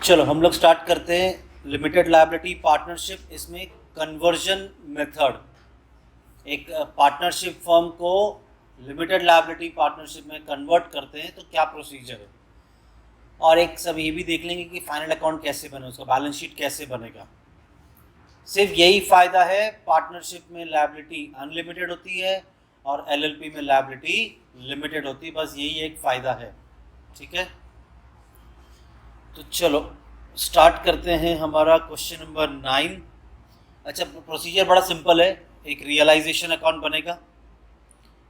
चलो हम लोग स्टार्ट करते हैं लिमिटेड लायबिलिटी पार्टनरशिप। इसमें कन्वर्जन मेथड, एक पार्टनरशिप फर्म को लिमिटेड लायबिलिटी पार्टनरशिप में कन्वर्ट करते हैं तो क्या प्रोसीजर है, और एक सब ये भी देख लेंगे कि फाइनल अकाउंट कैसे बने, उसका बैलेंस शीट कैसे बनेगा। सिर्फ यही फ़ायदा है, पार्टनरशिप में लायबिलिटी अनलिमिटेड होती है और एलएलपी में लायबिलिटी लिमिटेड होती है, बस यही एक फ़ायदा है। ठीक है, तो चलो स्टार्ट करते हैं हमारा क्वेश्चन नंबर 9। अच्छा, प्रोसीजर बड़ा सिंपल है। एक रियलाइजेशन अकाउंट बनेगा,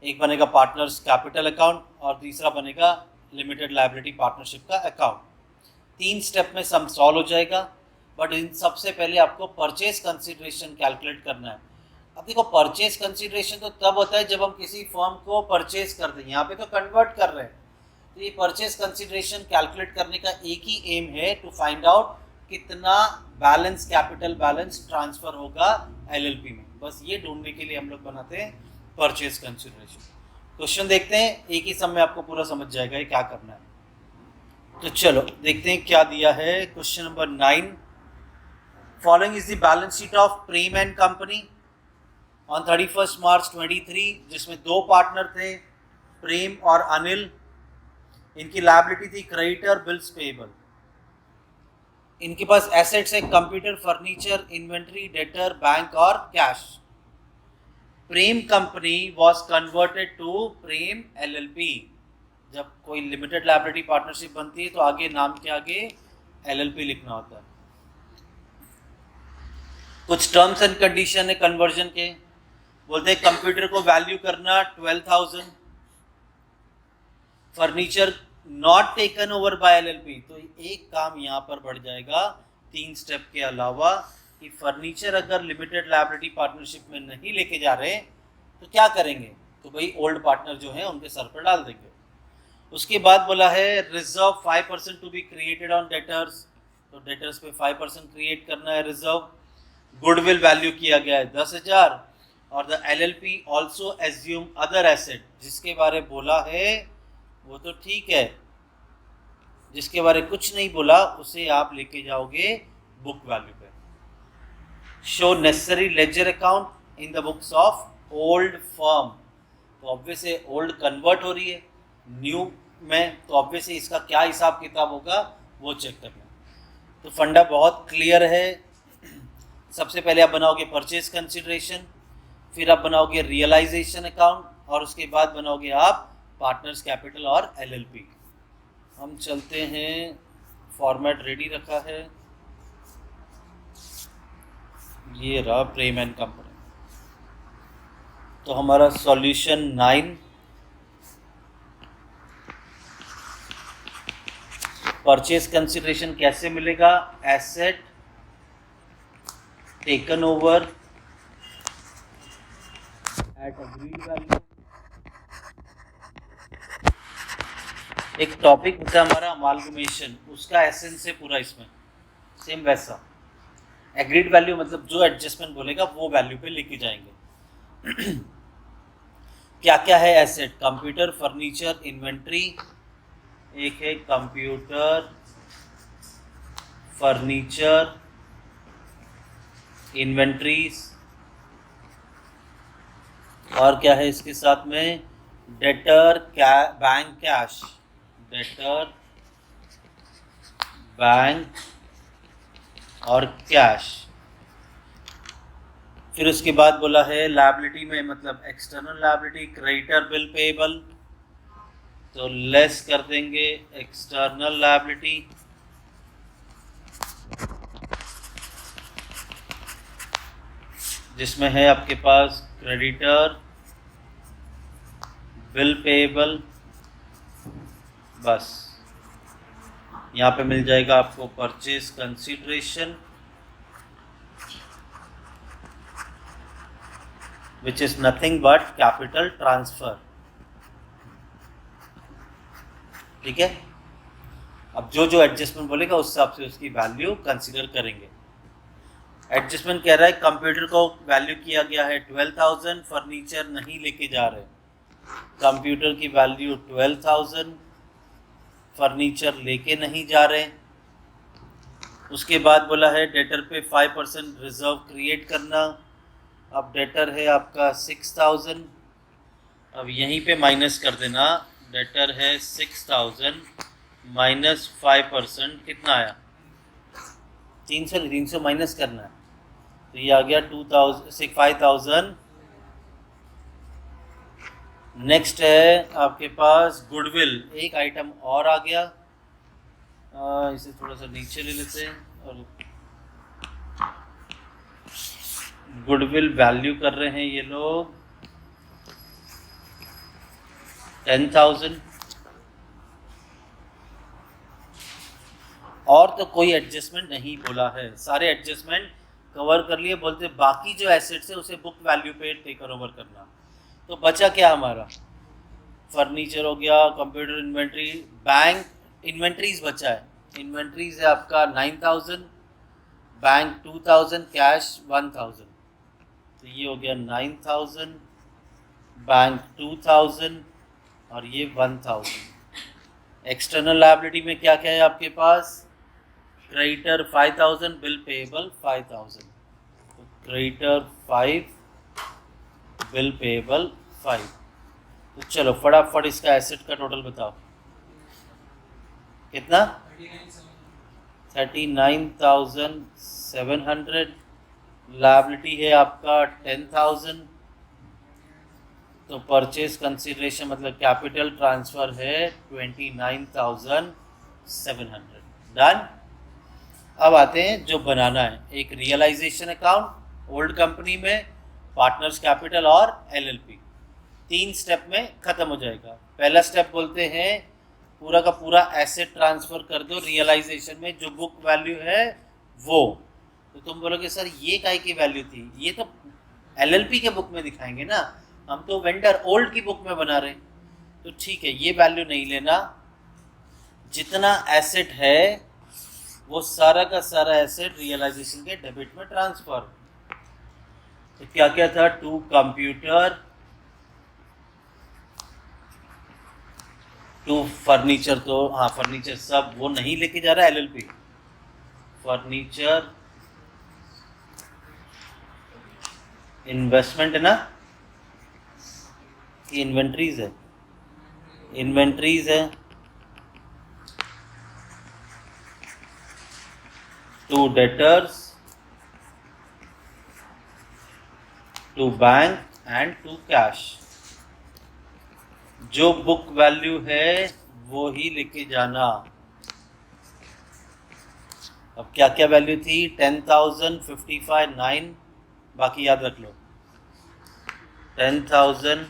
एक बनेगा पार्टनर्स कैपिटल अकाउंट और तीसरा बनेगा लिमिटेड लायबिलिटी पार्टनरशिप का अकाउंट। 3 स्टेप में सम सॉल्व हो जाएगा। बट इन सबसे पहले आपको परचेज कंसिडरेशन कैलकुलेट करना है। अब देखो, परचेज कंसिडरेशन तो तब होता है जब हम किसी फर्म को परचेज करते हैं, यहाँ पे तो कन्वर्ट कर रहे हैं। तो ये परचेज कंसिडरेशन कैलकुलेट करने का एक ही एम है, टू फाइंड आउट कितना बैलेंस, कैपिटल बैलेंस ट्रांसफर होगा एलएलपी में। बस ये ढूंढने के लिए हम लोग बनाते हैं परचेज कंसिडरेशन। क्वेश्चन देखते हैं, एक ही समय आपको पूरा समझ जाएगा ये क्या करना है। तो चलो देखते हैं क्या दिया है। Question number 9, following is the balance sheet of Prem and company on 31 मार्च 23, जिसमें 2 पार्टनर थे, प्रेम और अनिल। इनकी लायबिलिटी थी क्रेडिटर, बिल्स पेएबल। इनके पास एसेट्स है computer, furniture, inventory, debtor, bank और cash. Prem company was converted to Prem LLP. जब कोई लिमिटेड लायबिलिटी पार्टनरशिप बनती है तो आगे नाम के आगे एलएलपी लिखना होता है। कुछ टर्म्स एंड कंडीशन है कन्वर्जन के। बोलते हैं कंप्यूटर को वैल्यू करना 12,000, furniture not taken over by LLP. तो एक काम यहाँ पर बढ़ जाएगा 3 स्टेप के अलावा, कि फर्नीचर अगर लिमिटेड लायबिलिटी पार्टनरशिप में नहीं लेके जा रहे तो क्या करेंगे, तो भाई ओल्ड पार्टनर जो है उनके सर पर डाल देंगे। उसके बाद बोला है reserve 5% to be created on debtors. तो डेटर्स पे 5% क्रिएट करना है रिजर्व। गुडविल वैल्यू किया गया है 10,000। और the LLP also assume other asset. जिसके बारे बोला है वो तो ठीक है, जिसके बारे कुछ नहीं बोला उसे आप लेके जाओगे बुक वैल्यू पे। Show necessary ledger account in the books of old firm. तो ऑब्वियसली ओल्ड कन्वर्ट हो रही है न्यू में, तो ऑब्वियसली इसका क्या हिसाब किताब होगा वो चेक करना। तो फंडा बहुत क्लियर है। सबसे पहले आप बनाओगे परचेज कंसिडरेशन, फिर आप बनाओगे रियलाइजेशन अकाउंट और उसके बाद बनाओगे आप पार्टनर्स कैपिटल और एलएलपी। हम चलते हैं, फॉर्मेट रेडी रखा है, ये रहा प्रेम एंड कंपनी। तो हमारा सॉल्यूशन 9, परचेज कंसिडरेशन कैसे मिलेगा, asset taken over at agreed value. एक टॉपिक होता है हमारा अमालगमेशन, उसका एसेंस है पूरा इसमें, सेम वैसा। एग्रीड वैल्यू मतलब जो एडजस्टमेंट बोलेगा वो वैल्यू पे लेके जाएंगे। क्या क्या है एसेट, कंप्यूटर, फर्नीचर, इन्वेंट्री। एक है कंप्यूटर, फर्नीचर, इन्वेंट्रीज, और क्या है इसके साथ में, debtor, bank cash, debtor, bank और कैश। फिर उसके बाद बोला है लायबिलिटी में मतलब external liability, creditor, bill payable. तो लेस कर देंगे एक्सटर्नल लायबिलिटी, जिसमें है आपके पास क्रेडिटर, बिल पेएबल। बस यहाँ पे मिल जाएगा आपको purchase consideration, which is nothing but capital transfer. ठीक है, अब जो जो एडजस्टमेंट बोलेगा उस हिसाब से उसकी वैल्यू कंसीडर करेंगे। एडजस्टमेंट कह रहा है कंप्यूटर को वैल्यू किया गया है 12,000, फर्नीचर नहीं लेके जा रहे, कंप्यूटर की वैल्यू 12,000, फर्नीचर लेके नहीं जा रहे। उसके बाद बोला है डेटर पे 5% रिजर्व क्रिएट करना। अब डेटर है आपका 6000, अब यहीं पे माइनस कर देना, डेटर है 6000 माइनस 5%, कितना आया? 300 माइनस करना है, तो ये आ गया 5000। नेक्स्ट है आपके पास गुडविल, एक आइटम और आ गया, इसे थोड़ा सा नीचे ले लेते हैं और गुडविल वैल्यू कर रहे हैं ये लोग 10,000। और तो कोई एडजस्टमेंट नहीं बोला है, सारे एडजस्टमेंट कवर कर लिए। बोलते बाकी जो एसेट्स है उसे बुक वैल्यू पे टेकर ओवर करना। तो बचा क्या हमारा? फर्नीचर हो गया, कंप्यूटर इन्वेंट्री, बैंक इन्वेंट्रीज बचा है। इन्वेंट्रीज है आपका 9000, बैंक 2000, कैश 1000, तो ये हो गया 9000, बैंक 2000 और ये 1000। एक्सटर्नल लायबिलिटी में क्या क्या है आपके पास? क्रेडिटर 5000, बिल पेएबल 5000, तो क्रेडिटर 5, बिल पेएबल 5। तो चलो फटाफट इसका एसेट का टोटल बताओ कितना? 39,700। लायबिलिटी है आपका 10,000, तो परचेज कंसिडरेशन मतलब कैपिटल ट्रांसफर है 29,700। डन। अब आते हैं जो बनाना है, एक रियलाइजेशन अकाउंट ओल्ड कंपनी में, पार्टनर्स कैपिटल और एलएलपी। 3 स्टेप में खत्म हो जाएगा। पहला स्टेप बोलते हैं पूरा का पूरा एसेट ट्रांसफर कर दो रियलाइजेशन में, जो बुक वैल्यू है वो। तो तुम बोलोगे सर ये काय की वैल्यू थी? ये तो एलएलपी के बुक में दिखाएंगे ना, हम तो वेंडर ओल्ड की बुक में बना रहे। तो ठीक है, ये वैल्यू नहीं लेना, जितना एसेट है वो सारा का सारा एसेट रियलाइजेशन के डेबिट में ट्रांसफर। तो क्या क्या था? 2 कंप्यूटर, 2 फर्नीचर, तो हाँ फर्नीचर सब वो नहीं लेके जा रहा है एलएलपी। फर्नीचर इन्वेस्टमेंट है ना, ये इन्वेंट्रीज है, इन्वेंट्रीज है। 2 डेटर्स, 2 बैंक एंड 2 कैश। जो बुक वैल्यू है वो ही लेके जाना। अब क्या क्या वैल्यू थी? 10,000, 55, 9, बाकी याद रख लो। 10,000,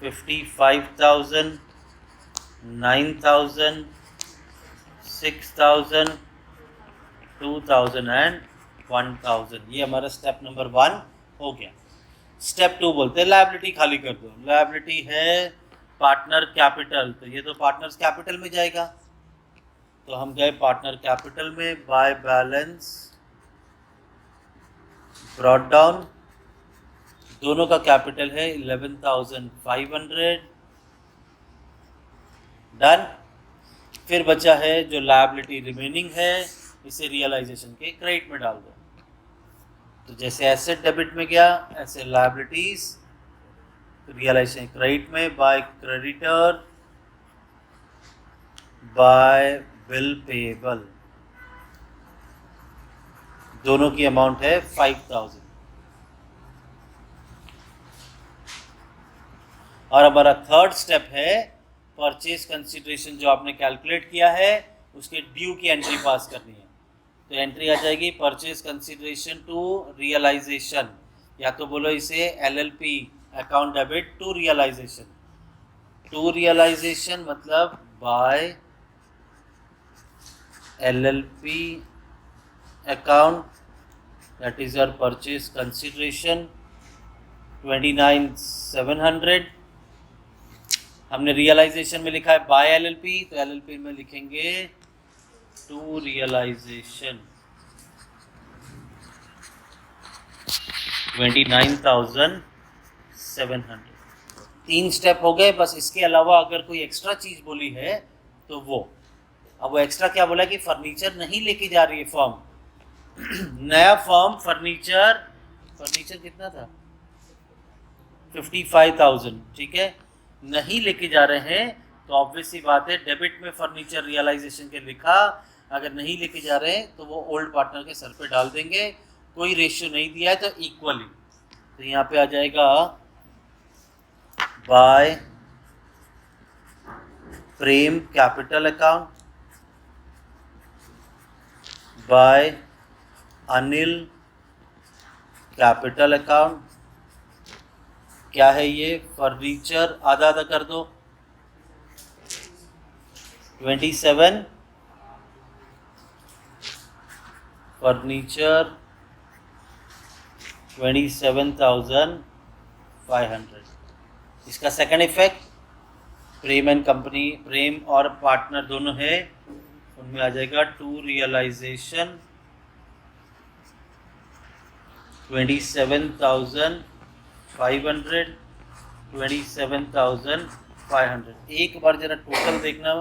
55,000, 9,000, 6,000, 2,000 एंड 1,000। ये हमारा स्टेप नंबर 1 हो गया। स्टेप 2 बोलते हैं लायबिलिटी खाली कर दो। लायबिलिटी है पार्टनर कैपिटल, तो ये तो पार्टनर्स कैपिटल में जाएगा। तो हम गए पार्टनर कैपिटल में, बाय बैलेंस ब्रॉट डाउन, दोनों का कैपिटल है 11,500। डन। फिर बचा है जो लायबिलिटी रिमेनिंग है, इसे रियलाइजेशन के क्रेडिट में डाल दो। तो जैसे एसेट डेबिट में गया ऐसे लायबिलिटीज रियलाइजेशन क्रेडिट में, by creditor, by bill payable, दोनों की अमाउंट है 5,000। और हमारा थर्ड स्टेप है परचेज कंसिडरेशन, जो आपने कैलकुलेट किया है उसके ड्यू की एंट्री पास करनी है। तो एंट्री आ जाएगी परचेज कंसिडरेशन टू रियलाइजेशन, या तो बोलो इसे LLP account debit to realisation. To realisation मतलब by LLP account, that is your purchase consideration 29,700। हमने रियलाइजेशन में लिखा है बाय एलएलपी, तो एलएलपी में लिखेंगे टू रियलाइजेशन 29,700। 3 स्टेप हो गए। बस इसके अलावा अगर कोई एक्स्ट्रा चीज बोली है तो वो अब वो एक्स्ट्रा क्या बोला कि फर्नीचर नहीं लेके जा रही है फर्म, नया फर्म फर्नीचर कितना था 55,000, ठीक है, नहीं लेके जा रहे हैं, तो ऑब्वियस सी बात है डेबिट में फर्नीचर रियलाइजेशन के लिखा, अगर नहीं लेके जा रहे हैं तो वो ओल्ड पार्टनर के सर पे डाल देंगे, कोई रेशियो नहीं दिया है तो इक्वली, तो यहाँ पे आ जाएगा by Prem capital account by Anil capital account, क्या है ये, फर्नीचर आधा आधा कर दो, 27, फर्नीचर 27,500। इसका second effect Prem and company, Prem और पार्टनर दोनों है, उनमें आ जाएगा टू रियलाइजेशन 27,500, 27,500। एक बार जरा टोटल देखना,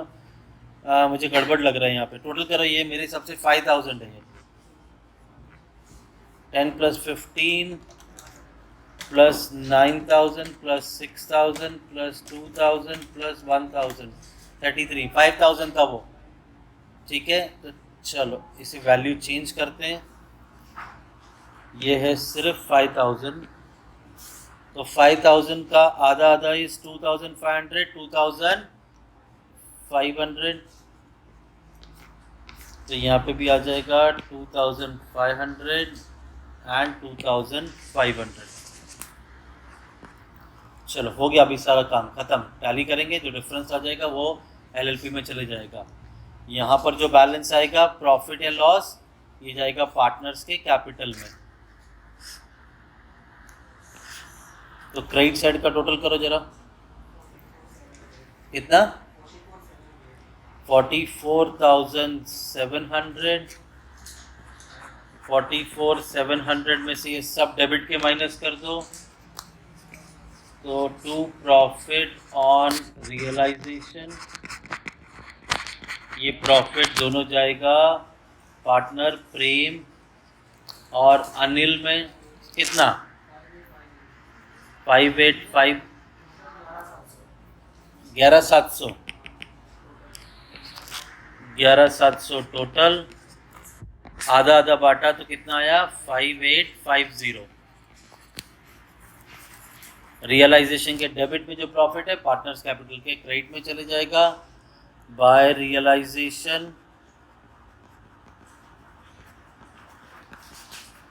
मुझे गड़बड़ लग रहा है यहाँ पे, टोटल करो, ये मेरे हिसाब से 5,000 है, 10 + 15 + 9,000 + 6,000 + 2,000 + 1,000, 33, 5,000 था वो, ठीक है। तो चलो इसे वैल्यू चेंज करते हैं, ये है सिर्फ 5,000, तो 5,000 का आधा आधा इस 2,500, 2,500, तो यहाँ पे भी आ जाएगा 2,500 एंड 2,500। चलो हो गया, अभी सारा काम खत्म, टैली करेंगे, जो डिफरेंस आ जाएगा वो एलएलपी में चले जाएगा। यहाँ पर जो बैलेंस आएगा प्रॉफिट या लॉस, ये जाएगा पार्टनर्स के कैपिटल में। तो क्रेडिट साइड का टोटल करो जरा, कितना, 44,700, 44,700 में से ये सब डेबिट के माइनस कर दो, तो टू प्रॉफिट ऑन रियलाइजेशन, ये प्रॉफिट दोनों जाएगा पार्टनर प्रेम और अनिल में, कितना 585, 11,700 टोटल, आधा आधा बांटा तो कितना आया 5,850। रियलाइजेशन के डेबिट में जो प्रॉफिट है पार्टनर्स कैपिटल के क्रेडिट में चले जाएगा, by realisation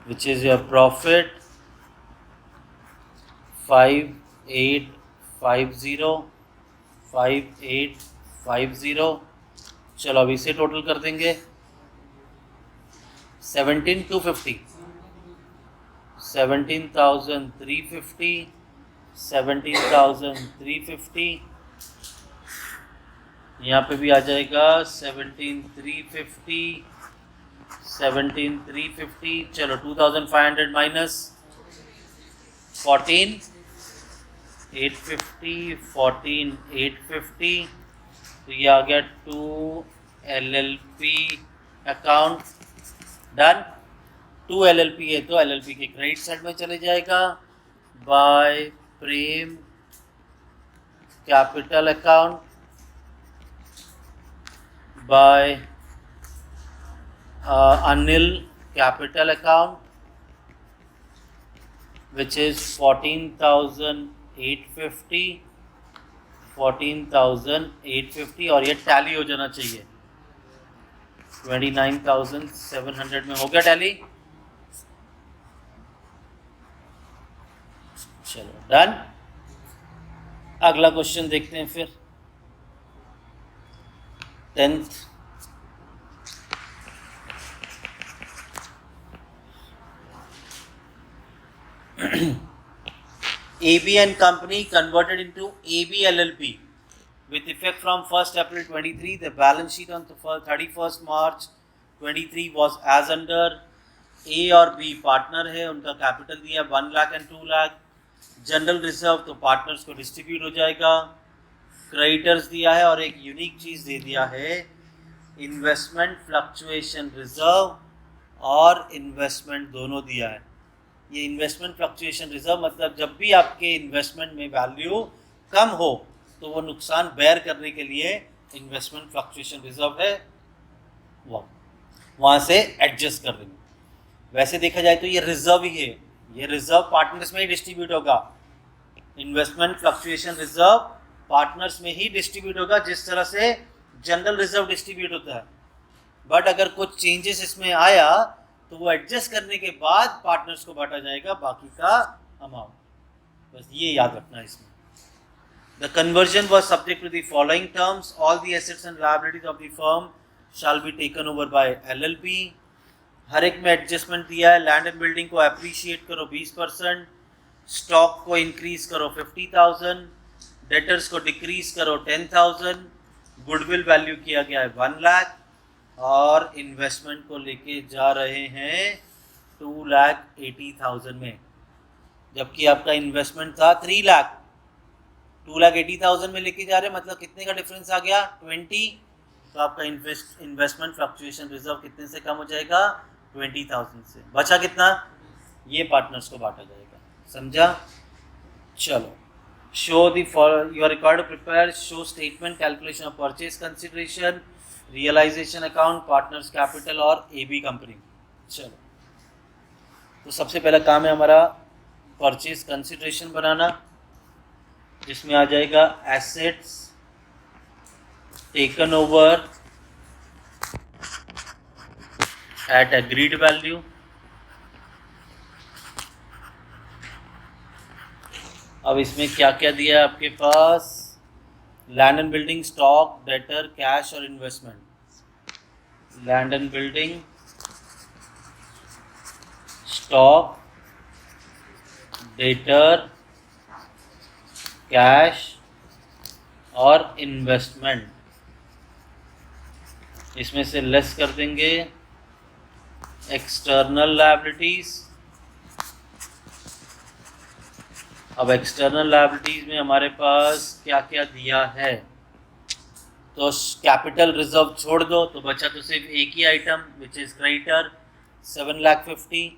which is your profit 5,850, 5,850। चलो अब इसे टोटल कर देंगे, 17,250, 17,350, 17,350, यहाँ पे भी आ जाएगा 17,350, 17,350। चलो 2,500 माइनस 14,850, 14,850, तो ये आ गया 2 LLP अकाउंट डन। 2 LLP है तो LLP के क्रेडिट साइड में चले जाएगा, by Prem capital account, by Anil capital account which is 14,850, 14,850, और ये टैली हो जाना चाहिए 29,700 में। हो गया टैली, चलो डन। अगला क्वेश्चन देखते हैं फिर, 10th AB and Company converted into AB LLP with effect from 1st April 23. The balance sheet on the 31st March 23 was as under. A और B पार्टनर है, उनका कैपिटल दिया 1 lakh and 2 lakh, general reserve तो partners को distribute हो जाएगा, creditors दिया है और एक यूनिक चीज़ दे दिया है इन्वेस्टमेंट फ्लक्चुएशन रिजर्व और इन्वेस्टमेंट दोनों दिया है। ये इन्वेस्टमेंट फ्लक्चुएशन रिजर्व मतलब जब भी आपके इन्वेस्टमेंट में वैल्यू कम हो तो वो नुकसान बेयर करने के लिए इन्वेस्टमेंट फ्लक्चुएशन रिजर्व है, वहाँ से एडजस्ट कर देंगे। वैसे देखा जाए तो ये रिजर्व ही है, ये रिजर्व पार्टनर्स में ही डिस्ट्रीब्यूट होगा। इन्वेस्टमेंट फ्लक्चुएशन रिजर्व पार्टनर्स में ही डिस्ट्रीब्यूट होगा जिस तरह से जनरल रिजर्व डिस्ट्रीब्यूट होता है। बट अगर कुछ चेंजेस इसमें आया तो वो एडजस्ट करने के बाद पार्टनर्स को बांटा जाएगा बाकी का अमाउंट। बस ये याद रखना है इसमें। The conversion was subject to the following terms. All the assets and liabilities of the firm shall be taken over by LLP. हर एक में एडजस्टमेंट दिया है। लैंड एंड बिल्डिंग को अप्रिशिएट करो 20%, स्टॉक को इंक्रीज करो 50,000, डेटर्स को डिक्रीज करो 10,000, गुडविल वैल्यू किया गया है 1 लाख और इन्वेस्टमेंट को लेके जा रहे हैं 2,80,000 में, जबकि आपका इन्वेस्टमेंट था 3 लाख। 2,80,000 में लेके जा रहे हैं मतलब कितने का डिफरेंस आ गया 20। तो आपका इन्वेस्टमेंट फ्लक्चुएशन रिजर्व कितने से कम हो जाएगा 20,000 से। बचा कितना, ये पार्टनर्स को बांटा जाएगा। समझा? चलो, show the you are required to prepare show statement calculation of purchase consideration, realisation account, partners capital और एबी कंपनी। चलो, तो सबसे पहला काम है हमारा परचेज कंसिडरेशन बनाना, जिसमें आ जाएगा assets taken over at agreed value, अब इसमें क्या क्या दिया है आपके पास, land and building, stock, debtor, cash और investment. Land and building, stock, debtor, cash और इन्वेस्टमेंट। इसमें से लेस कर देंगे एक्सटर्नल लायबिलिटीज। अब एक्सटर्नल लायबिलिटीज में हमारे पास क्या क्या दिया है, तो कैपिटल रिजर्व छोड़ दो तो बचा तो सिर्फ एक ही आइटम विच इज क्रेडिटर 7,50,000।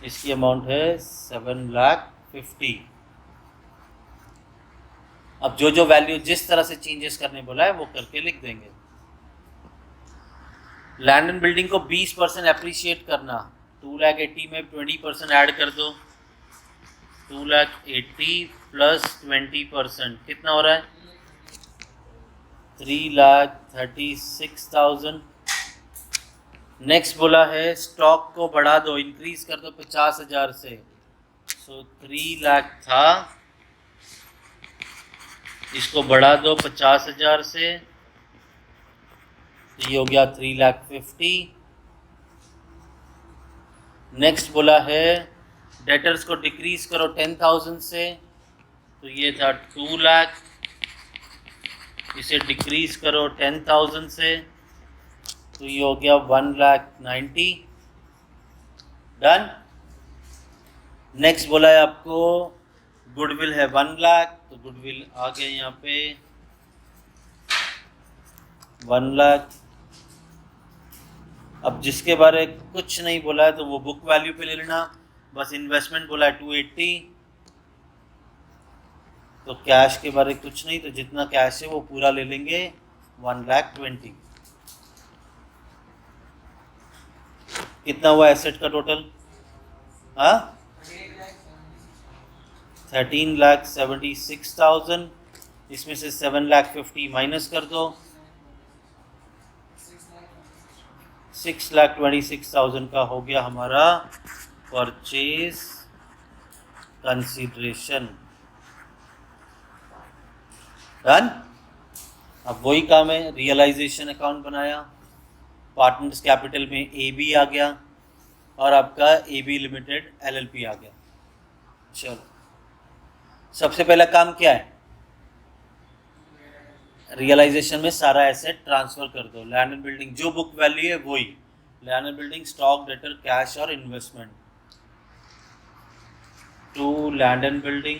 इसकी अमाउंट है 7,50,000। अब जो जो वैल्यू जिस तरह से चेंजेस करने बोला है वो करके लिख देंगे। लैंड एंड बिल्डिंग को 20% अप्रिशिएट करना, 2,80,000 में 20% ऐड कर दो, 2,80,000 प्लस 20% कितना हो रहा है 3,36,000। नेक्स्ट बोला है स्टॉक को बढ़ा दो, इंक्रीज कर दो 50,000 से, सो 3 लाख था, इसको बढ़ा दो 50,000 से, तो ये हो गया 3,50,000। नेक्स्ट बोला है डेटर्स को डिक्रीज करो 10,000 से, तो ये था 2 लाख, इसे डिक्रीज करो 10,000 से, तो ये हो गया 1,90,000। डन। नेक्स्ट बोला है आपको गुडविल है 1 लाख, तो गुडविल आ गया यहाँ पे 1 लाख। अब जिसके बारे कुछ नहीं बोला है तो वो बुक वैल्यू पे ले लेना, बस इन्वेस्टमेंट बोला है 280, तो कैश के बारे कुछ नहीं, तो जितना कैश है वो पूरा ले लेंगे 1,20,000। कितना हुआ एसेट का टोटल, हाँ 13,76,000। इसमें से 7,50,000 माइनस कर दो, 6,26,000 का हो गया हमारा परचेज कंसीडरेशन। डन। अब वही काम है, रियलाइजेशन अकाउंट बनाया, पार्टनर्स कैपिटल में एबी आ गया और आपका एबी लिमिटेड एलएलपी आ गया। चलो, सबसे पहला काम क्या है, रियलाइजेशन में सारा एसेट ट्रांसफर कर दो। लैंड एंड बिल्डिंग जो बुक वैल्यू है वही, land and building, stock, debtor, cash और investment. To land and building,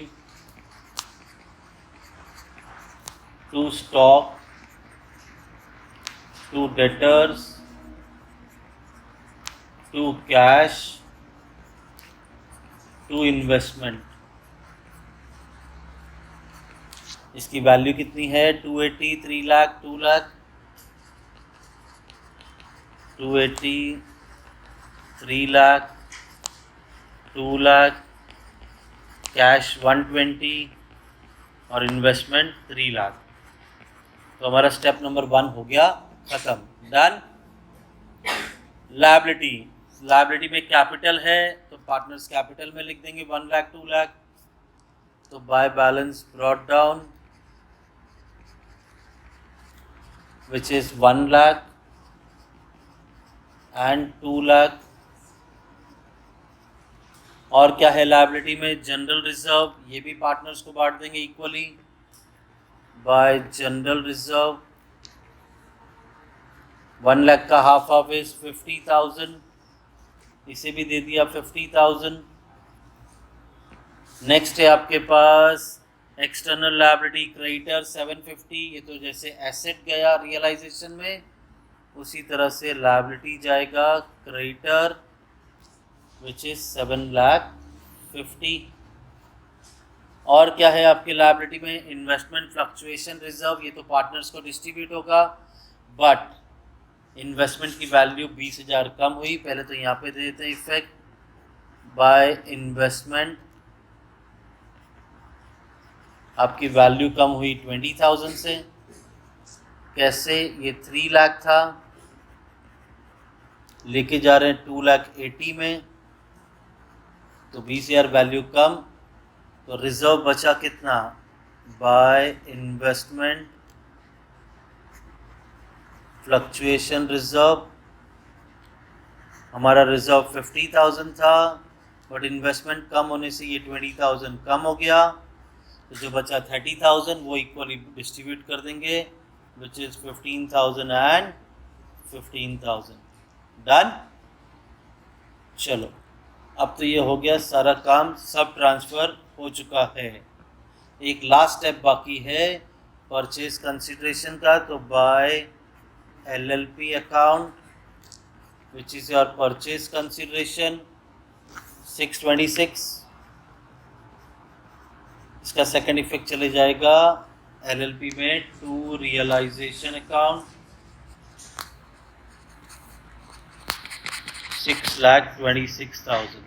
to stock, to debtors, to cash, to investment. इसकी वैल्यू कितनी है? 280, 3 लाख, 2 लाख, 280, 3 लाख, 2 लाख, कैश 120 और इन्वेस्टमेंट 3 लाख। तो हमारा स्टेप नंबर 1 हो गया खत्म, डन। लायबिलिटी में कैपिटल है तो पार्टनर्स कैपिटल में लिख देंगे 1 लाख, 2 लाख। तो by balance brought down which is 1 lakh and 2 lakh। और क्या है लायबिलिटी में? जनरल रिजर्व, ये भी पार्टनर्स को बांट देंगे equally bye general reserve. 1 lakh का हाफ ऑफ इज 50,000, इसे भी दे दिया 50,000। नेक्स्ट है आपके पास एक्सटर्नल लायबिलिटी, क्रेडिटर 750। ये तो जैसे एसेट गया रियलाइजेशन में, उसी तरह से लायबिलिटी जाएगा क्रेडिटर विच इज 7,50,000। और क्या है आपके लायबिलिटी में? इन्वेस्टमेंट फ्लक्चुएशन रिजर्व, ये तो पार्टनर्स को डिस्ट्रीब्यूट होगा, बट इन्वेस्टमेंट की वैल्यू 20,000 कम हुई। पहले तो यहाँ पे दे देते हैं इफेक्ट बाय इन्वेस्टमेंट, आपकी वैल्यू कम हुई 20,000 से। कैसे? ये 3 लाख था, लेके जा रहे हैं 2,80,000 में, तो 20,000 वैल्यू कम। तो रिजर्व बचा कितना? बाय इन्वेस्टमेंट फ्लक्चुएशन रिजर्व, हमारा रिजर्व 50,000 था, बट इन्वेस्टमेंट कम होने से ये 20,000 कम हो गया। तो जो बचा 30,000 वो इक्वली डिस्ट्रीब्यूट कर देंगे विच इज 15,000 एंड 15,000, डन। चलो, अब तो ये हो गया सारा काम, सब ट्रांसफ़र हो चुका है। एक लास्ट स्टेप बाकी है परचेज कंसिडरेशन का। तो by LLP account which is your purchase consideration 626, इसका सेकंड इफेक्ट चले जाएगा LLP में टू रियलाइजेशन अकाउंट 6,26,000।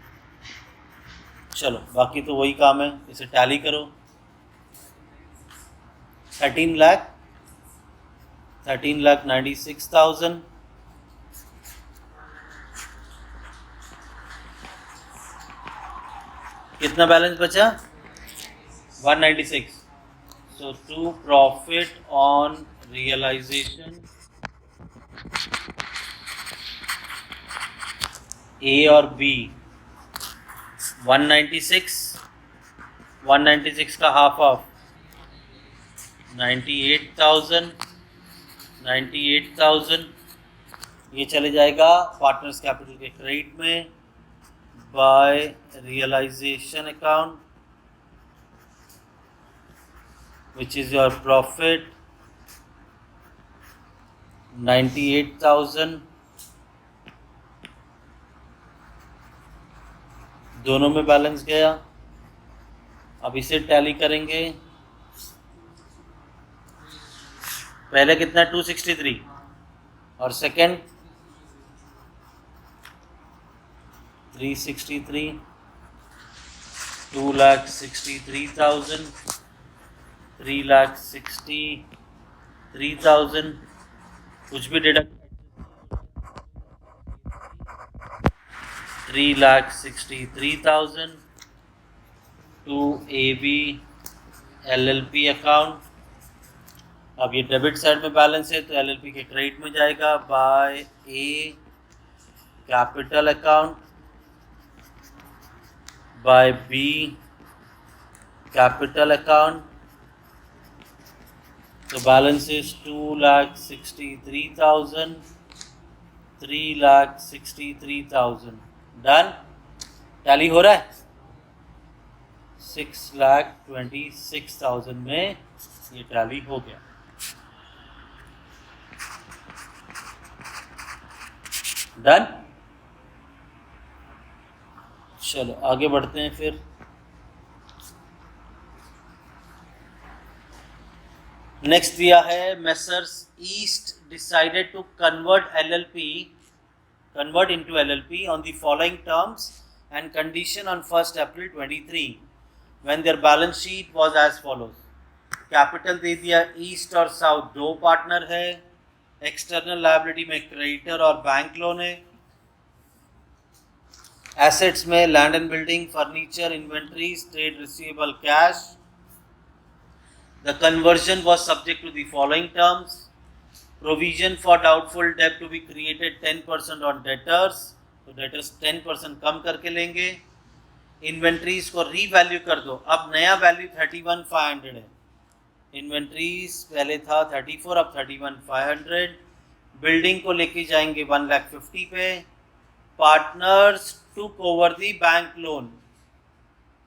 चलो, बाकी तो वही काम है, इसे टैली करो। 13,96,000 कितना बैलेंस बचा? 196। So to profit on realization, A और B 196 का हाफ ऑफ 98,000 ये चले जाएगा पार्टनर्स कैपिटल के क्रेडिट में by realisation account which is your profit 98,000। दोनों में बैलेंस गया। अब इसे टैली करेंगे। पहले कितना? 263 और सेकंड 363, 2,63,000, 3,63,000, कुछ भी deduct 3,63,000 to AB LLP account. अब ये डेबिट साइड में बैलेंस है तो LLP के क्रेडिट में जाएगा by A capital account by B capital account. तो बैलेंस इज 2,63,000, 3,63,000, डन। टैली हो रहा है। 6,26,000 में ये टैली हो गया। डन। चलो आगे बढ़ते हैं फिर। नेक्स्ट दिया है messrs East decided to convert into LLP on the following terms and condition on 1st April 23 when their balance sheet was as follows। Capital दे दिया ईस्ट और साउथ दो पार्टनर है, एक्सटर्नल लायबिलिटी में क्रेडिटर और bank loan है, assets में land and building, furniture, inventories, trade receivable, cash. The conversion was subject to the following terms: provision for doubtful debt to be created 10% on debtors, तो debtors 10% कम करके लेंगे। Inventories को revalue कर दो, अब नया वैल्यू 31,500 है, इन्वेंट्रीज पहले था 34, अब 31,500। बिल्डिंग को लेके जाएंगे 1,50,000 पे। Partners took over the bank loan,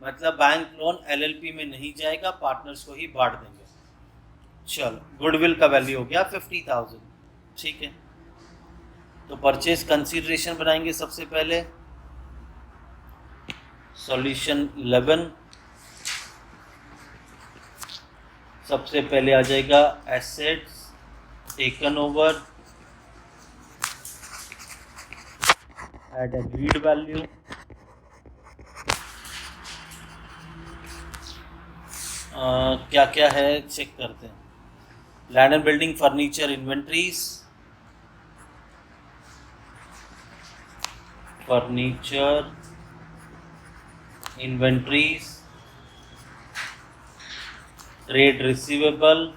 मतलब बैंक लोन एलएलपी में नहीं जाएगा, पार्टनर्स को ही बांट देंगे। चलो गुडविल का वैल्यू हो गया 50,000, ठीक है। तो परचेज कंसीडरेशन बनाएंगे सबसे पहले। सॉल्यूशन 11, सबसे पहले आ जाएगा assets taken over at agreed value, क्या क्या है चेक करते हैं। Land and building, furniture, inventories, furniture, inventories, trade receivable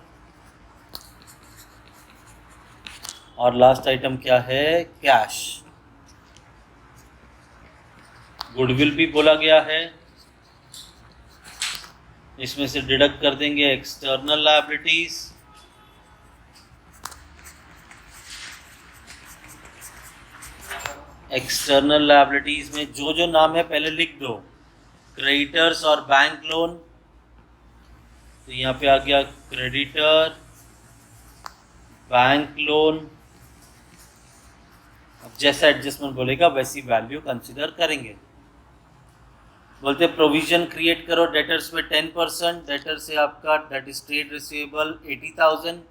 और लास्ट आइटम क्या है, कैश। गुडविल भी बोला गया है, इसमें से डिडक्ट कर देंगे एक्सटर्नल लायबिलिटीज, एक्सटर्नल लायबिलिटीज में जो जो नाम है पहले लिख दो, क्रेडिटर्स और बैंक लोन। तो यहाँ पे आ गया क्रेडिटर, बैंक लोन। अब जैसा एडजस्टमेंट बोलेगा वैसी वैल्यू कंसिडर करेंगे। बोलते प्रोविजन क्रिएट करो डेटर्स पे 10%, डेटर से आपका डेट इज ट्रेड रिसीवेबल 80,000,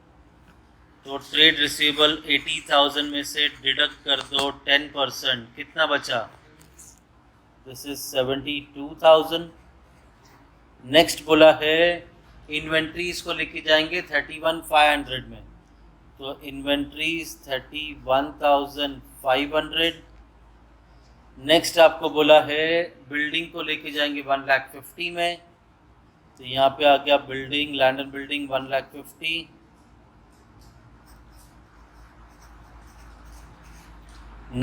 तो ट्रेड रिसीवेबल 80,000 में से डिडक्ट कर दो 10%, कितना बचा, दिस इज 72,000। नेक्स्ट बोला है इन्वेंट्रीज को लेके जाएंगे 31,500 में, तो इन्वेंट्रीज 31,500। नेक्स्ट आपको बोला है बिल्डिंग को लेके जाएंगे 1,50,000 में, तो यहाँ पे आ गया building, land and building 1,50,000।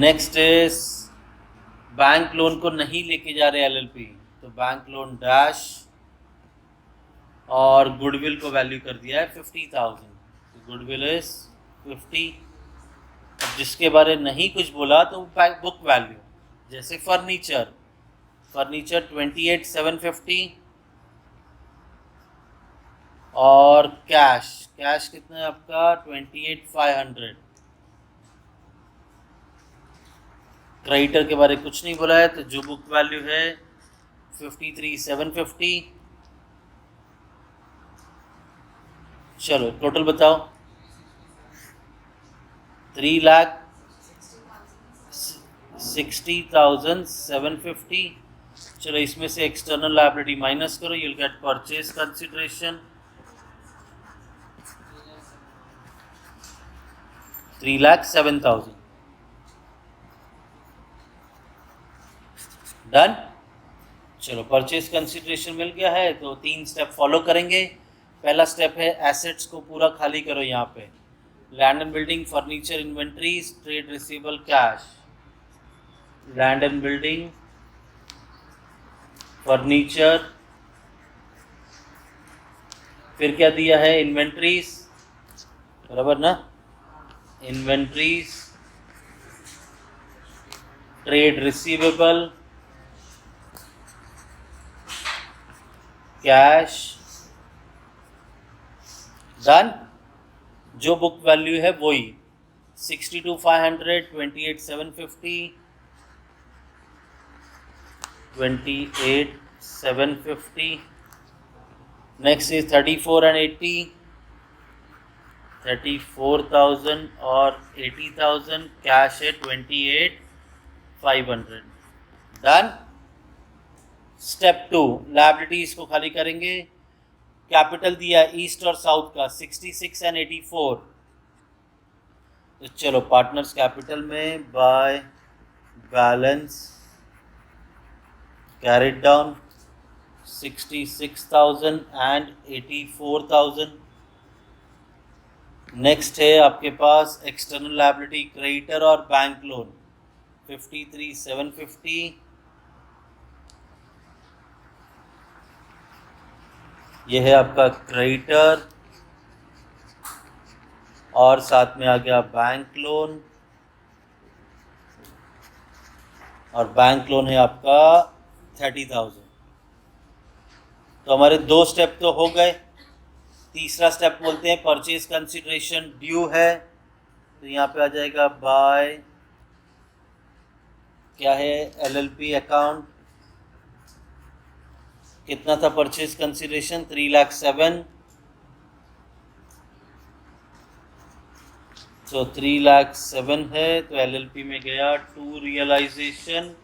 Next is bank loan को नहीं लेके जा रहे एलएलपी, तो बैंक लोन डैश, और गुडविल को वैल्यू कर दिया है 50,000, तो गुडविल इज 50। जिसके बारे नहीं कुछ बोला तो बुक वैल्यू, जैसे फर्नीचर 28,750 और कैश कितना है आपका 28,500। क्रेडिटर के बारे कुछ नहीं बोला है, तो जो बुक वैल्यू है 53,750। चलो टोटल बताओ, 3,60,750। चलो इसमें से एक्सटर्नल लायबिलिटी माइनस करो, you'll get purchase consideration 3,07,000। Done. चलो परचेज कंसिडरेशन मिल गया है, तो 3 स्टेप फॉलो करेंगे। पहला स्टेप है एसेट्स को पूरा खाली करो, यहाँ पे land and building, furniture, inventories, trade receivable, cash. Land and building, furniture, फिर क्या दिया है इन्वेंट्रीज, बराबर ना, inventories, trade receivable, cash. Done. जो बुक वैल्यू है वही 62,500, 28,750, 28,750. नेक्स्ट इज 34 and 80, 34,000 और 80,000. कैश है 28,500. डन. स्टेप 2, लायबिलिटीज को खाली करेंगे. कैपिटल दिया ईस्ट और साउथ का 66 and 84. तो चलो पार्टनर्स कैपिटल में by balance carried down 66,000 and 84,000. Next है आपके पास एक्सटर्नल लायबिलिटी क्रेडिटर और बैंक लोन 53,750. ये है आपका क्रेडिटर और साथ में आ गया बैंक लोन, और बैंक लोन है आपका 30,000. तो हमारे 2 स्टेप तो हो गए. तीसरा स्टेप बोलते हैं परचेज कंसिडरेशन ड्यू है. तो यहाँ पे आ जाएगा बाय, क्या है, LLP अकाउंट. कितना था परचेज कंसिडरेशन? 3,07,000. तो 3,07,000 है तो LLP में गया to realisation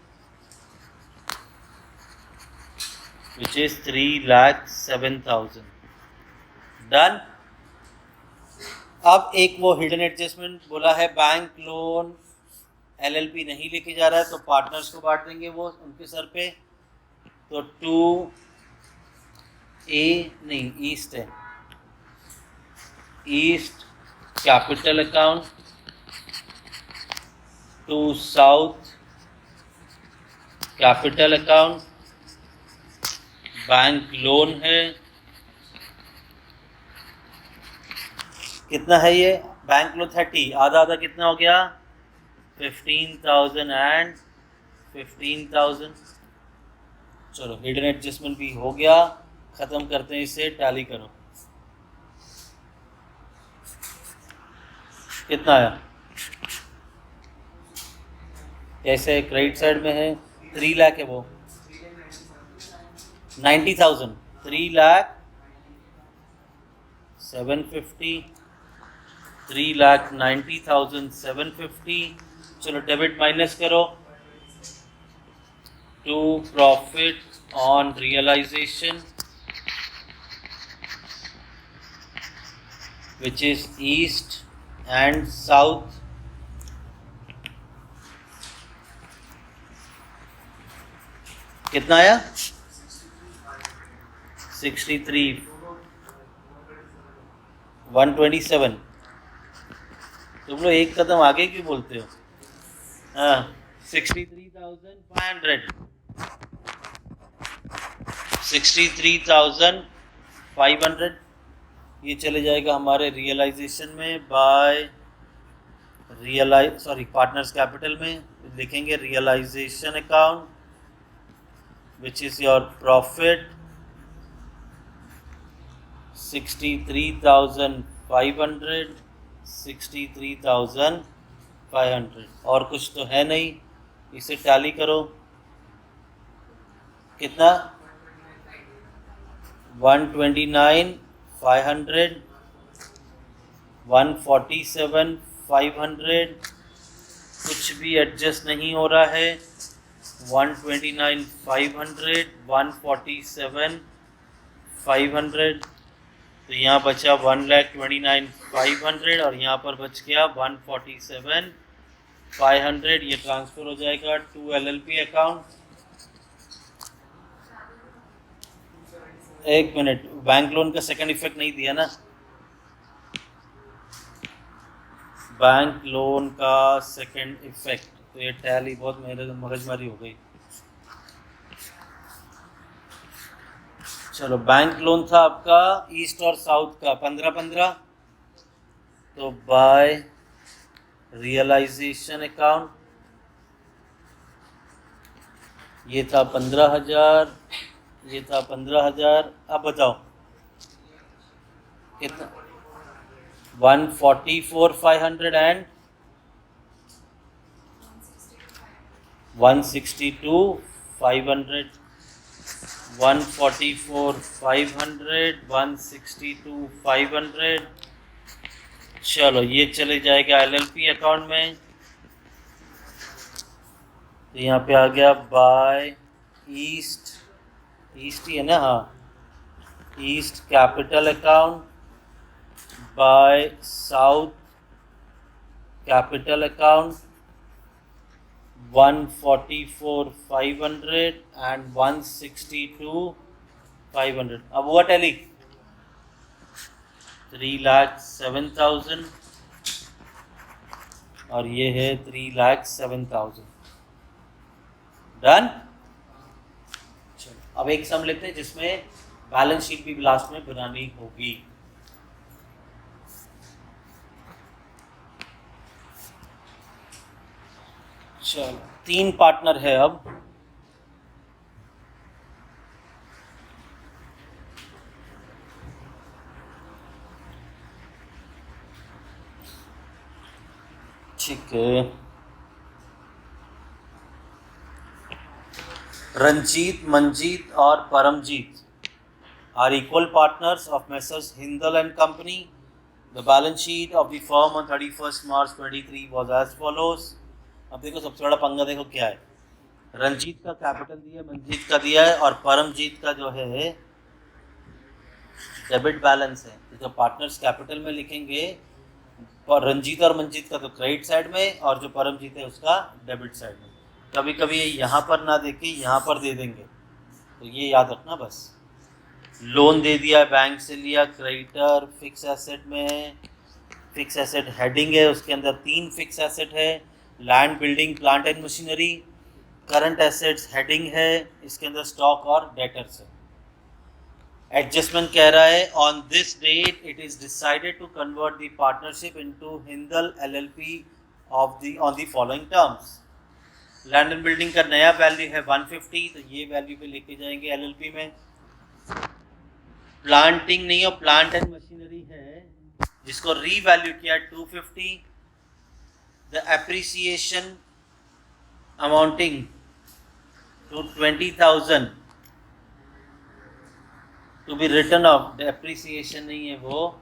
which is 3,07,000. Done. अब एक वो हिडन एडजस्टमेंट बोला है, बैंक लोन LLP नहीं लेके जा रहा है तो पार्टनर्स को बांट देंगे वो उनके सर पे. तो 2A नहीं, ईस्ट है, east capital account, to south capital account, bank loan है. कितना है ये बैंक लोन? 30. आधा आधा कितना हो गया? 15,000 and 15,000. चलो हिडन एडजस्टमेंट भी हो गया. ख़त्म करते हैं इसे. टैली करो. कितना आया? कैसे? क्रेडिट साइड में है 3 लाख है वो 90,000. 3,07,50, 3,90,750. चलो डेबिट माइनस करो. To profit on realisation which is east and south. कितना आया? 63, 127. तुम लोग एक कदम आगे क्यों बोलते हो? हाँ, 63,500, 63,500. ये चले जाएगा हमारे रियलाइजेशन में बाय पार्टनर्स कैपिटल में. लिखेंगे realisation account which is your profit 63,500, 63,500. और कुछ तो है नहीं. इसे टैली करो. कितना? 129,500, 147,500. कुछ भी एडजस्ट नहीं हो रहा है. 129,500, 147,500. तो यहाँ बचा 1,29,500 और यहाँ पर बच गया 147,500. ये ट्रांसफ़र हो जाएगा टू LLP अकाउंट. एक मिनट, बैंक लोन का सेकंड इफेक्ट नहीं दिया ना. बैंक लोन का सेकंड इफेक्ट. तो ये टैली बहुत मेरे मगजमारी हो गई. चलो बैंक लोन था आपका ईस्ट और साउथ का 15,15. तो बाय रियलाइजेशन अकाउंट ये था 15,000, ये था 15,000. अब बताओ कितना? 144,500 and 162 500, 144 500, 162 500। चलो ये चले जाएगा LLP अकाउंट में। तो यहाँ पे आ गया बाय ईस्ट ही है ना, हाँ, east capital account, by south capital account, 144 500 and 162 500। अब हुआ टैली 3,07,000 और ये है 3,07,000। डन। अब एक सम लेते हैं जिसमें बैलेंस शीट भी लास्ट में बनानी होगी। चलो 3 पार्टनर है अब। ठीक है, रंजीत, मंजीत और Paramjit are equal partners of Messrs. Hindal and Company. The balance sheet of the firm on 31st March 23 was as follows। अब देखो सबसे बड़ा पंगा देखो क्या है, रंजीत का कैपिटल दिया है, मंजीत का दिया है और परमजीत का जो है डेबिट बैलेंस है। तो जब पार्टनर्स कैपिटल में लिखेंगे और रंजीत और मंजीत का तो क्रेडिट साइड में और जो परमजीत है उसका डेबिट साइड में। कभी कभी यहाँ पर ना देके यहाँ पर दे देंगे, तो ये याद रखना बस। लोन दे दिया, बैंक से लिया, क्रेडिटर फिक्स एसेट में है, फिक्स एसेट हेडिंग है, उसके अंदर 3 फिक्स एसेट है, land, building, plant and machinery. Current assets heading है, इसके अंदर स्टॉक और डेटर्स है। एडजस्टमेंट कह रहा है on this date it is decided to convert the partnership into हिंदल LLP of the on the following terms. Land and building का नया वैल्यू है 150, तो ये वैल्यू पे लेके जाएंगे LLP में। प्लांटिंग नहीं हो, प्लांट एंड मशीनरी है जिसको रीवैल्यू किया 250। The appreciation amounting to 20,000 to be written off. Depreciation नहीं है, वो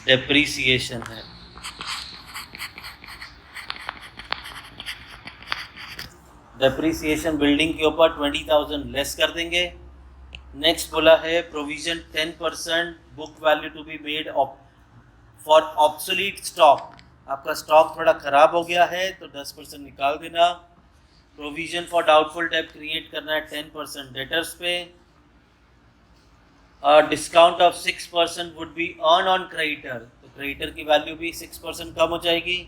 डेप्रिसिएशन है। डेप्रिसिएशन बिल्डिंग के ऊपर 20,000 लेस कर देंगे। नेक्स्ट बोला है provision 10% book value to be made for obsolete stock. आपका स्टॉक थोड़ा खराब हो गया है तो 10% निकाल देना। Provision for doubtful debt create करना है 10% डेटर्स पे। Discount of 6% would be earn on creditor, तो क्रेडिटर की वैल्यू भी 6% कम हो जाएगी।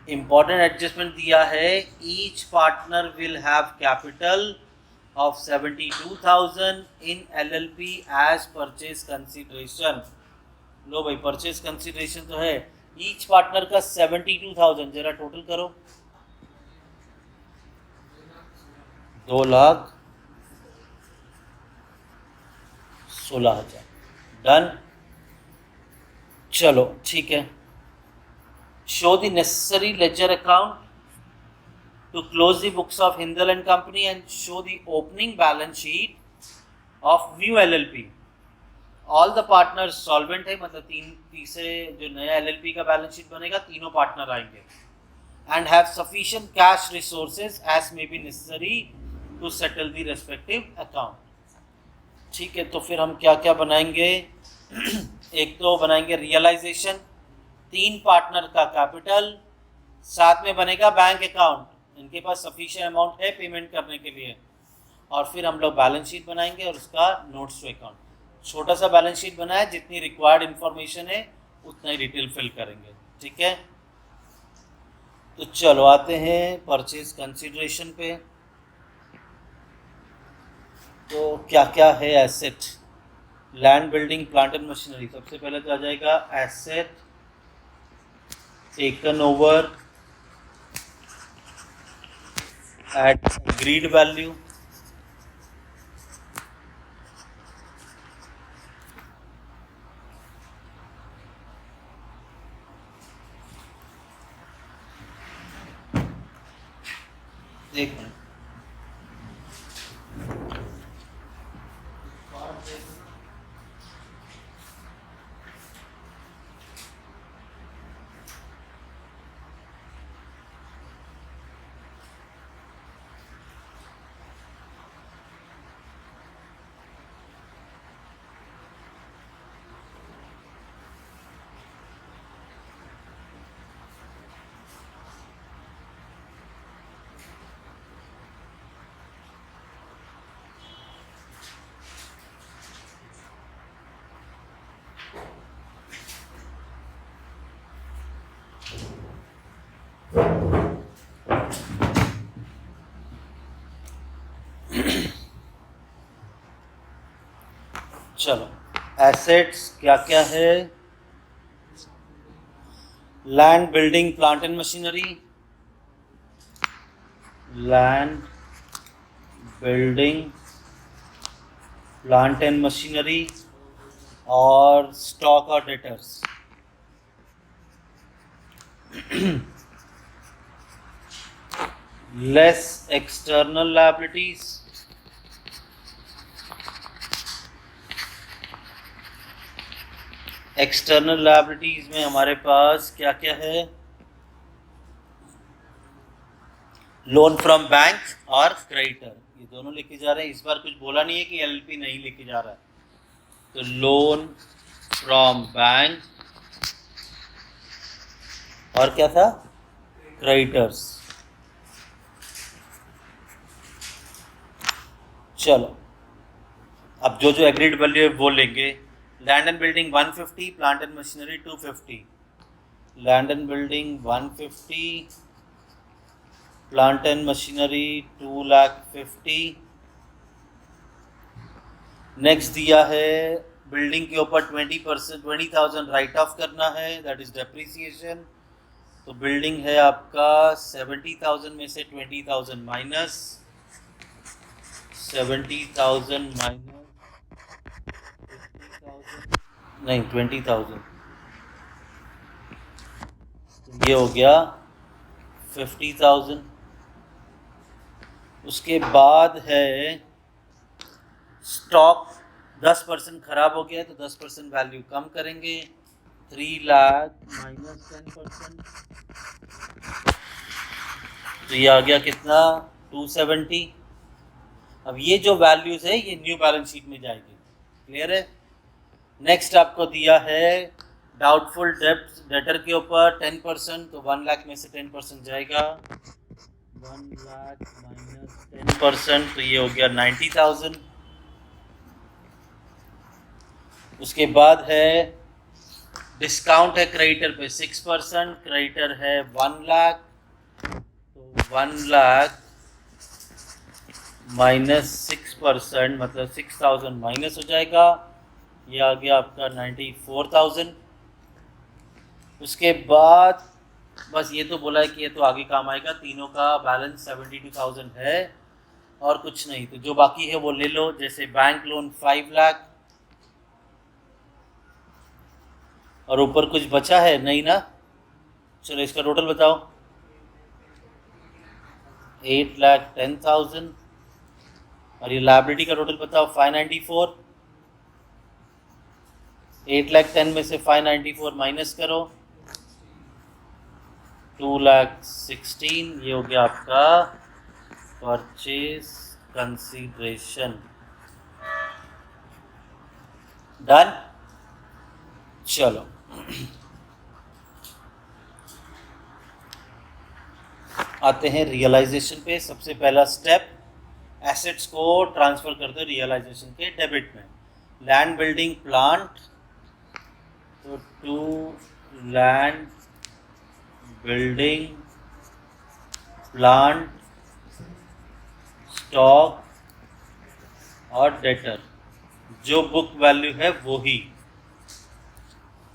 इंपॉर्टेंट एडजस्टमेंट दिया है, each partner will have capital of 72,000 in LLP as purchase consideration। लो भाई परचेज कंसिडरेशन तो है, ईच पार्टनर का 72,000, जरा टोटल करो 2,16,000। डन। चलो ठीक है, show the necessary ledger account to close the books of Hindal and Company and show the opening balance sheet of new LLP। All the partners solvent है, मतलब तीसरे जो नया LLP का बैलेंस शीट बनेगा तीनों पार्टनर आएंगे। and have sufficient cash resources as may be necessary to settle the respective account। ठीक है, तो फिर हम क्या क्या बनाएंगे। एक तो बनाएंगे रियलाइजेशन, 3 पार्टनर का कैपिटल, साथ में बनेगा बैंक अकाउंट, इनके पास सफिशिएंट अमाउंट है पेमेंट करने के लिए। और फिर हम लोग बैलेंस शीट बनाएंगे और उसका नोट्स टू अकाउंट। छोटा सा बैलेंस शीट बनाया, जितनी रिक्वायर्ड इंफॉर्मेशन है उतना ही डिटेल फिल करेंगे। ठीक है, तो चलो आते हैं परचेज कंसिडरेशन पे। तो क्या क्या है asset, land, building, plant and machinery. सबसे पहले तो आ जाएगा asset taken over at agreed value। एक मिनट। चलो, एसेट्स क्या क्या है? Land, building, plant and machinery, land, building, plant and machinery और स्टॉक और debtors. Less external liabilities, external liabilities में हमारे पास क्या क्या है? लोन फ्रॉम बैंक और क्रेडिटर, ये दोनों लेके जा रहे हैं। इस बार कुछ बोला नहीं है कि एलएलपी नहीं लेके जा रहा है। तो लोन फ्रॉम बैंक और क्या था? क्रेडिटर्स। चलो, अब जो जो एग्रीड वैल्यू है वो लेंगे। Land and building 150, plant and machinery 250। Land and building 150, plant and machinery 250। Next दिया है बिल्डिंग के ऊपर 20% 20,000 राइट ऑफ करना है, दैट इज डेप्रिसिएशन। तो बिल्डिंग है आपका 70,000 में से 20,000 माइनस, 70,000 माइनस 50,000 नहीं 20,000, ये हो गया 50,000। उसके बाद है स्टॉक 10% खराब हो गया तो 10% वैल्यू कम करेंगे, 3 लाख माइनस 10%, तो ये आ गया कितना? 270। अब ये जो वैल्यूज है ये न्यू बैलेंस शीट में जाएगी। क्लियर है? नेक्स्ट आपको दिया है डाउटफुल डेटर के ऊपर 10%, तो 1 लाख में से 10% जाएगा, 1 लाख माइनस 10%, तो ये हो गया 90,000। उसके बाद है डिस्काउंट है क्रेडिटर पे 6%, क्रेडिटर है 1 लाख, तो 1 लाख माइनस 6% मतलब 6,000 माइनस हो जाएगा, ये आ गया आपका 94,000। उसके बाद बस ये तो बोला है कि ये तो आगे काम आएगा, तीनों का बैलेंस 72,000 है और कुछ नहीं। तो जो बाकी है वो ले लो, जैसे बैंक लोन 5 लाख और ऊपर कुछ बचा है नहीं ना? चलो इसका टोटल बताओ। 8,10,000 और ये लायबिलिटी का टोटल बताओ 594। 8,10,000 में से 594 माइनस करो, 2,16,000, ये हो गया आपका परचेज कंसीडरेशन। डन। चलो आते हैं रियलाइजेशन पे। सबसे पहला स्टेप, एसेट्स को ट्रांसफर कर दो रियलाइजेशन के डेबिट में। लैंड बिल्डिंग प्लांट, तो to land building plant stock और डेटर, जो बुक वैल्यू है वो ही।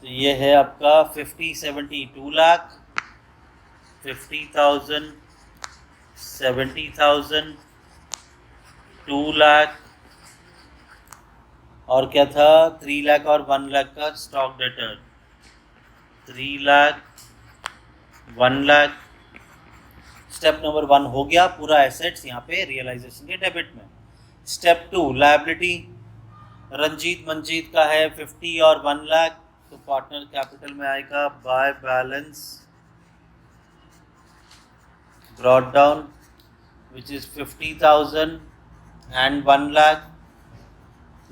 तो ये है आपका 50,72 लाख, 50,000, 70,000, 2 लाख और क्या था? 3 लाख और 1 लाख का stock debtor, 3 lakh, 1 lakh. Step number 1 हो गया, पूरा एसेट्स यहाँ पे रियलाइजेशन के डेबिट में। स्टेप 2 लायबिलिटी, रंजीत मंजीत का है 50 और 1 लाख, तो पार्टनर कैपिटल में आएगा by balance brought down which is 50,000 and 1 lakh.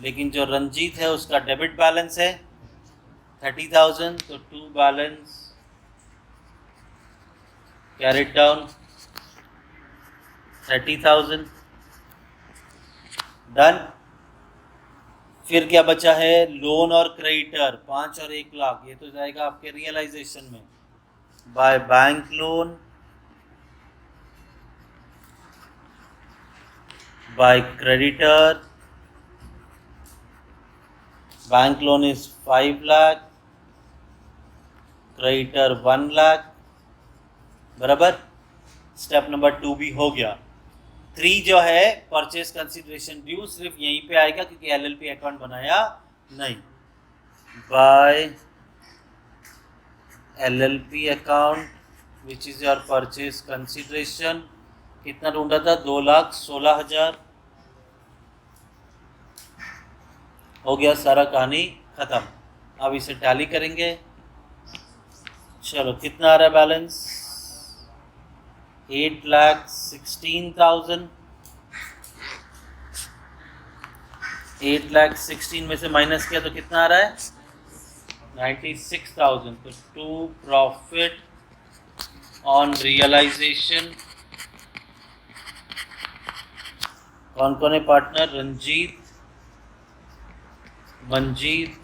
लेकिन जो रंजीत है उसका डेबिट बैलेंस है 30,000, तो to balance carried down 30,000 done. फिर क्या बचा है, लोन और क्रेडिटर 5 और 1 लाख, ये तो जाएगा आपके रियलाइजेशन में by bank loan by creditor. Bank loan is 5 lakh, creditor 1 lakh, बराबर। स्टेप नंबर 2 भी हो गया। 3 जो है परचेज कंसिडरेशन ड्यू, सिर्फ यहीं पे आएगा क्योंकि एलएलपी अकाउंट बनाया नहीं। By LLP account which is your purchase consideration, कितना ढूंढा था, 2,16,000। हो गया, सारा कहानी खत्म। अब इसे टैली करेंगे। चलो कितना आ रहा है बैलेंस, 8,16,000। 8,16,000 में से माइनस किया तो कितना आ रहा है, 96,000। तो टू प्रॉफिट ऑन रियलाइजेशन कौन कौन है पार्टनर, रंजीत मंजीत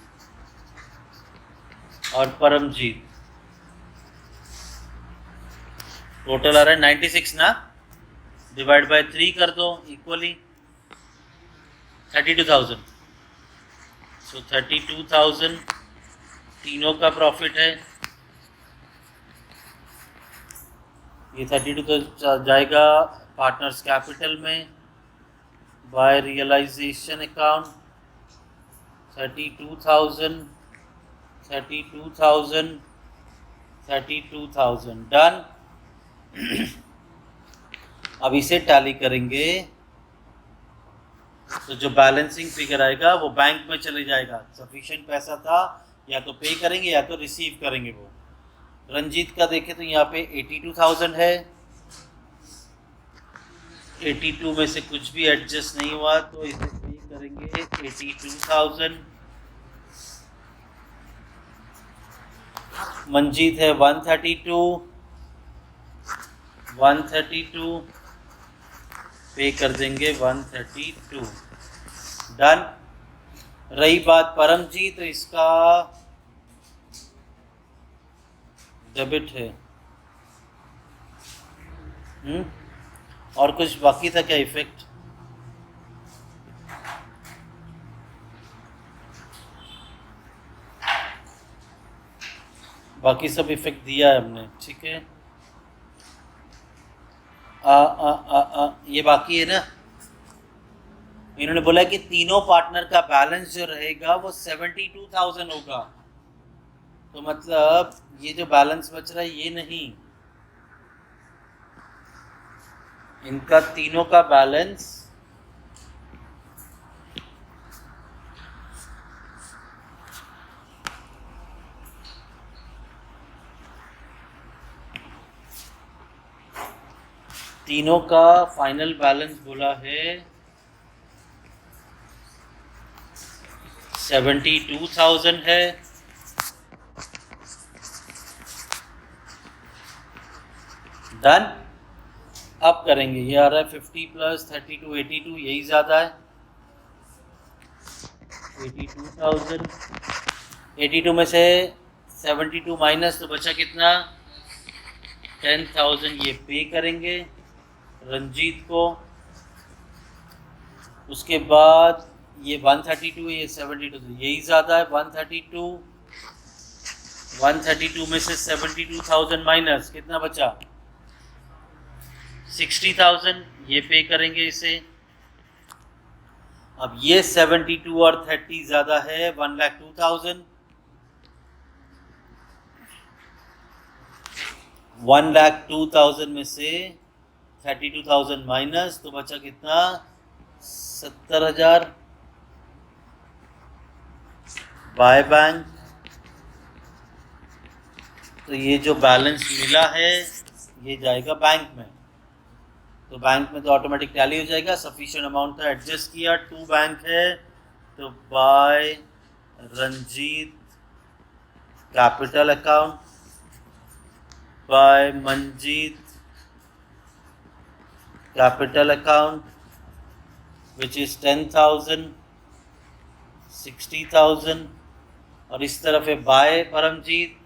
और परमजीत। टोटल आ रहा है 96 ना, डिवाइड बाय 3 कर दो इक्वली 32,000। सो 32,000 तीनों का प्रॉफिट है। ये 32 तो जाएगा पार्टनर्स कैपिटल में बाय रियलाइजेशन अकाउंट 32,000 डन। अब इसे टैली करेंगे तो जो बैलेंसिंग फिगर आएगा वो बैंक में चले जाएगा। सफिशिएंट पैसा था, या तो पे करेंगे या तो रिसीव करेंगे वो। रंजीत का देखें तो यहाँ पे 82,000 है, 82 में से कुछ भी एडजस्ट नहीं हुआ तो इसे पे करेंगे 82,000। मंजीत है 132 पे कर देंगे 132 डन। रही बात परमजीत, तो इसका डेबिट है। और कुछ बाकी था क्या इफेक्ट, बाकी सब इफेक्ट दिया है हमने, ठीक है। ये बाकी है ना, इन्होंने बोला कि तीनों पार्टनर का बैलेंस जो रहेगा वो 72,000 होगा। तो मतलब ये जो बैलेंस बच रहा है ये नहीं, इनका तीनों का बैलेंस तीनों का फाइनल बैलेंस बोला है 72,000 है। डन। अब करेंगे, ये आ रहा है 50 प्लस 32 82, यही ज़्यादा है 82,000। 82 में से 72 माइनस तो बचा कितना, 10,000 ये पे करेंगे रंजीत को। उसके बाद ये 132 है, ये 72, तो यही ज़्यादा है 132 में से 72,000 माइनस कितना बचा, 60,000 ये पे करेंगे इसे। अब ये 72 और 30 ज़्यादा है 1,02,000। 1,02,000 में से 32,000 माइनस, तो बचा कितना? 70,000 बाय बैंक। तो ये जो बैलेंस मिला है ये जाएगा बैंक में, तो बैंक में तो ऑटोमेटिक टैली हो जाएगा। सफिशिएंट अमाउंट था, एडजस्ट किया, 2 बैंक है तो by Ranjit capital account, by Manjit capital account which is 10,000, 60,000, और इस तरफ है बाय परमजीत,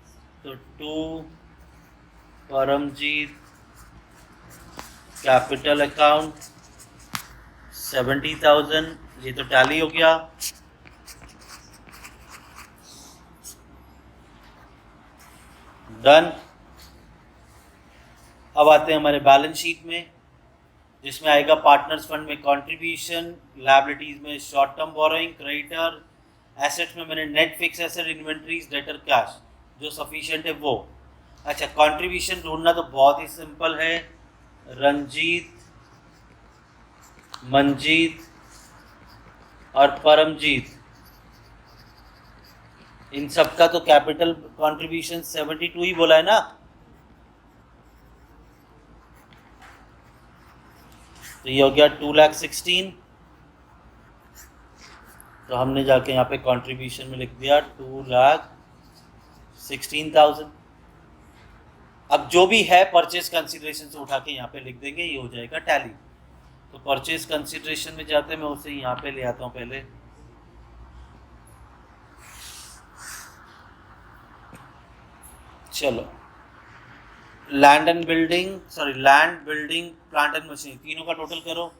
तो 2 परमजीत कैपिटल अकाउंट 70,000। ये तो टैली हो गया। डन। अब आते हैं हमारे बैलेंस शीट में, जिसमें आएगा पार्टनर्स फंड में कंट्रीब्यूशन, लायबिलिटीज में short term borrowing, creditor, assets में मैंने net fix asset, inventories, debtor, cash जो सफिशिएंट है वो। अच्छा, कंट्रीब्यूशन ढूंढना तो बहुत ही सिंपल है। रंजीत, मंजीत और परमजीत, इन सब का तो कैपिटल कंट्रीब्यूशन 72 ही बोला है ना, तो ये हो गया 2,16,000। तो हमने जाके यहाँ पे कंट्रीब्यूशन में लिख दिया 2,16,000। अब जो भी है परचेज कंसिडरेशन से उठा के यहाँ पे लिख देंगे, ये हो जाएगा टैली। तो परचेज कंसिडरेशन में जाते मैं उसे यहाँ पे ले आता हूँ पहले। चलो, land building plant and machine, तीनों का टोटल करो,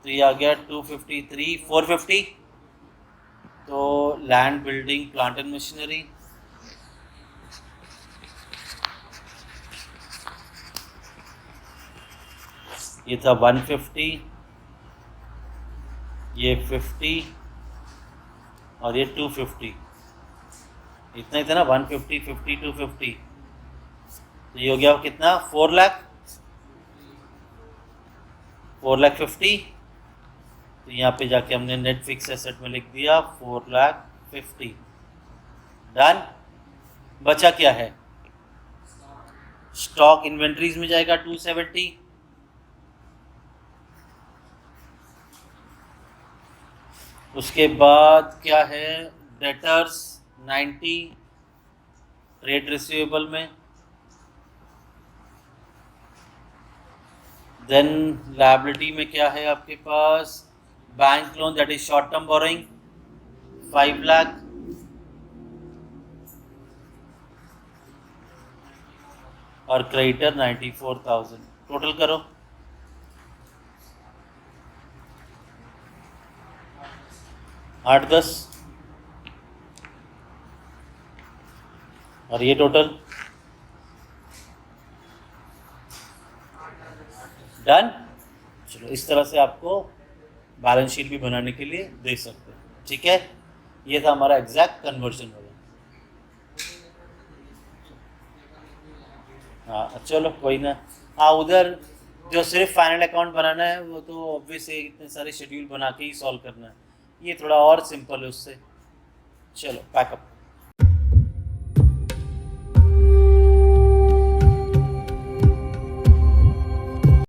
तो ये आ गया 253, 450। तो land building plant and machinery, ये था 150, ये 50 और ये 250, इतना ही था ना, 150, 50, 250। तो ये हो गया कितना? 4,50,000। तो यहाँ पे जाके हमने नेट फिक्स एसेट में लिख दिया 4,50,000। डन। बचा क्या है? स्टॉक इन्वेंट्रीज में जाएगा 270, उसके बाद क्या है? डेटर्स 90, ट्रेड रिसीवेबल में, देन लायबिलिटी में क्या है आपके पास? Bank loan that is short term borrowing 5 lakh, और क्रेडिटर 94,000। टोटल करो, आठ 10, और ये टोटल। डन। चलो, इस तरह से आपको बैलेंस शीट भी बनाने के लिए दे सकते हैं। ठीक है, ये था हमारा एग्जैक्ट कन्वर्जन वाला। हाँ चलो कोई ना। हाँ, उधर जो सिर्फ फाइनल अकाउंट बनाना है वो तो ऑब्वियस है, इतने सारे शेड्यूल बना के ही सॉल्व करना है। ये थोड़ा और सिंपल है उससे। चलो पैकअप।